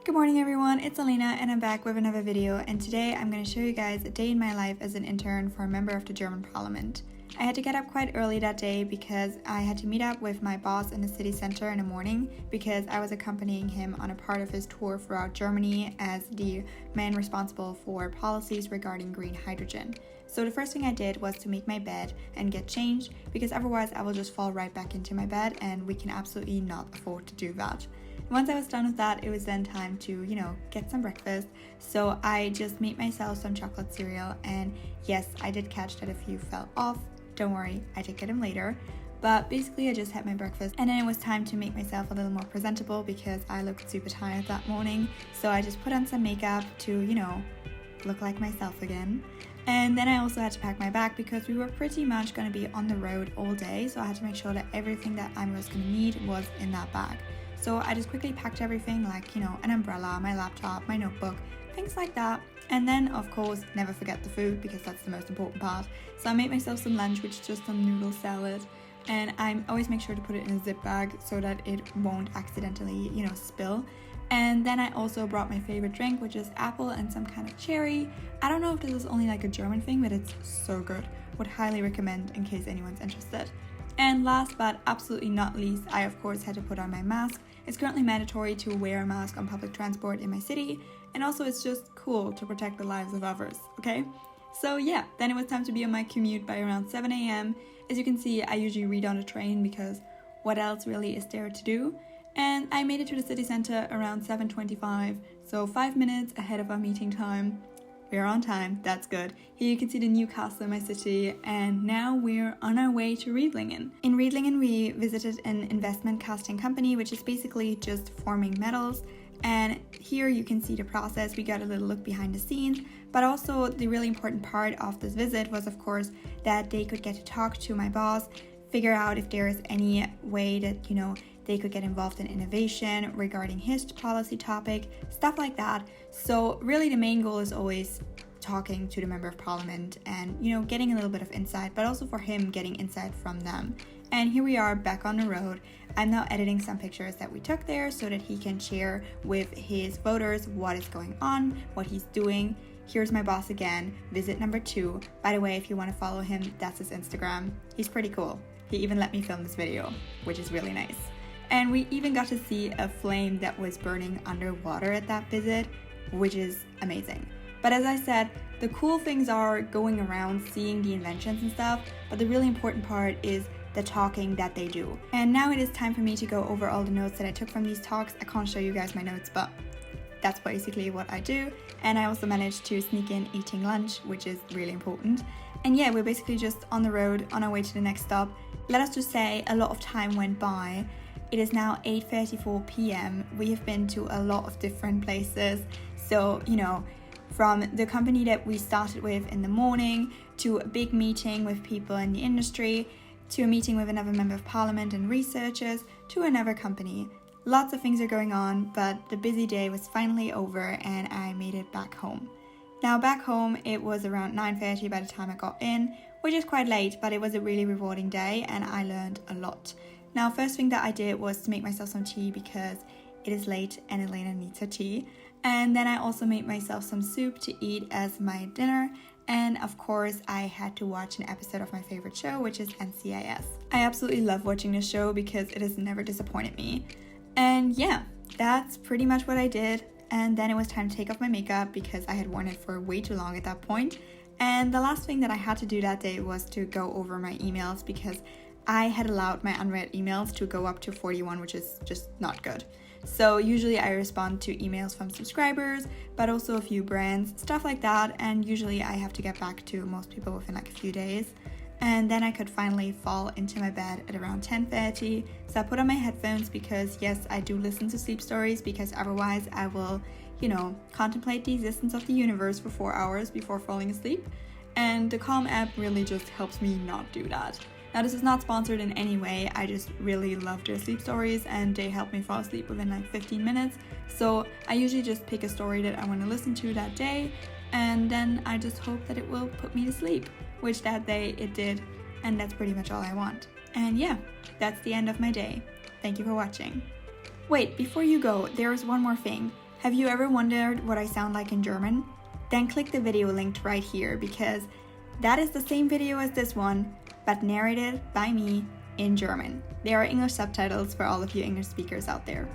Good morning everyone, it's Elena and I'm back with another video, and today I'm going to show you guys a day in my life as an intern for a member of the German Parliament. I had to get up quite early that day because I had to meet up with my boss in the city center in the morning because I was accompanying him on a part of his tour throughout Germany as the man responsible for policies regarding green hydrogen. So the first thing I did was to make my bed and get changed because otherwise I will just fall right back into my bed and we can absolutely not afford to do that. Once I was done with that, it was then time to, get some breakfast. So I just made myself some chocolate cereal, and yes, I did catch that a few fell off. Don't worry, I did get them later. But basically I just had my breakfast and then it was time to make myself a little more presentable because I looked super tired that morning. So I just put on some makeup to, look like myself again. And then I also had to pack my bag because we were pretty much going to be on the road all day. So I had to make sure that everything that I was going to need was in that bag. So I just quickly packed everything like, an umbrella, my laptop, my notebook, things like that. And then, of course, never forget the food because that's the most important part. So I made myself some lunch, which is just some noodle salad. And I always make sure to put it in a zip bag so that it won't accidentally, spill. And then I also brought my favorite drink, which is apple and some kind of cherry. I don't know if this is only like a German thing, but it's so good. Would highly recommend in case anyone's interested. And last but absolutely not least, I of course had to put on my mask. It's currently mandatory to wear a mask on public transport in my city, and also it's just cool to protect the lives of others, okay? So yeah, then it was time to be on my commute by around 7 a.m. As you can see, I usually read on the train because what else really is there to do? And I made it to the city center around 7:25, so 5 minutes ahead of our meeting time. We're on time, that's good. Here you can see the new castle in my city, and now we're on our way to Riedlingen. In Riedlingen we visited an investment casting company, which is basically just forming metals, and here you can see the process. We got a little look behind the scenes, but also the really important part of this visit was of course that they could get to talk to my boss, figure out if there is any way that, they could get involved in innovation regarding his policy topic, stuff like that. So really the main goal is always talking to the member of parliament and, getting a little bit of insight, but also for him getting insight from them. And here we are back on the road. I'm now editing some pictures that we took there so that he can share with his voters what is going on, what he's doing. Here's my boss again, visit number 2. By the way, if you want to follow him, that's his Instagram. He's pretty cool. He even let me film this video, which is really nice. And we even got to see a flame that was burning underwater at that visit, which is amazing. But as I said, the cool things are going around, seeing the inventions and stuff, but the really important part is the talking that they do. And now it is time for me to go over all the notes that I took from these talks. I can't show you guys my notes, but that's basically what I do. And I also managed to sneak in eating lunch, which is really important. And yeah, we're basically just on the road on our way to the next stop. Let us just say a lot of time went by. It is now 8:34 p.m. We have been to a lot of different places. So, from the company that we started with in the morning to a big meeting with people in the industry, to a meeting with another member of parliament and researchers, to another company. Lots of things are going on, but the busy day was finally over and I made it back home. Now back home, it was around 9:30 by the time I got in, which is quite late, but it was a really rewarding day and I learned a lot. Now, first thing that I did was to make myself some tea because it is late and Elena needs her tea. And then I also made myself some soup to eat as my dinner. And of course, I had to watch an episode of my favorite show, which is NCIS. I absolutely love watching this show because it has never disappointed me. And yeah, that's pretty much what I did. And then it was time to take off my makeup because I had worn it for way too long at that point. And the last thing that I had to do that day was to go over my emails because I had allowed my unread emails to go up to 41, which is just not good. So usually I respond to emails from subscribers, but also a few brands, stuff like that. And usually I have to get back to most people within like a few days. And then I could finally fall into my bed at around 10:30. So I put on my headphones because yes, I do listen to sleep stories because otherwise I will, contemplate the existence of the universe for 4 hours before falling asleep. And the Calm app really just helps me not do that. Now this is not sponsored in any way, I just really love their sleep stories and they help me fall asleep within like 15 minutes. So I usually just pick a story that I want to listen to that day and then I just hope that it will put me to sleep, which that day it did, and that's pretty much all I want. And yeah, that's the end of my day. Thank you for watching. Wait, before you go, there is one more thing. Have you ever wondered what I sound like in German? Then click the video linked right here because that is the same video as this one, but narrated by me in German. There are English subtitles for all of you English speakers out there.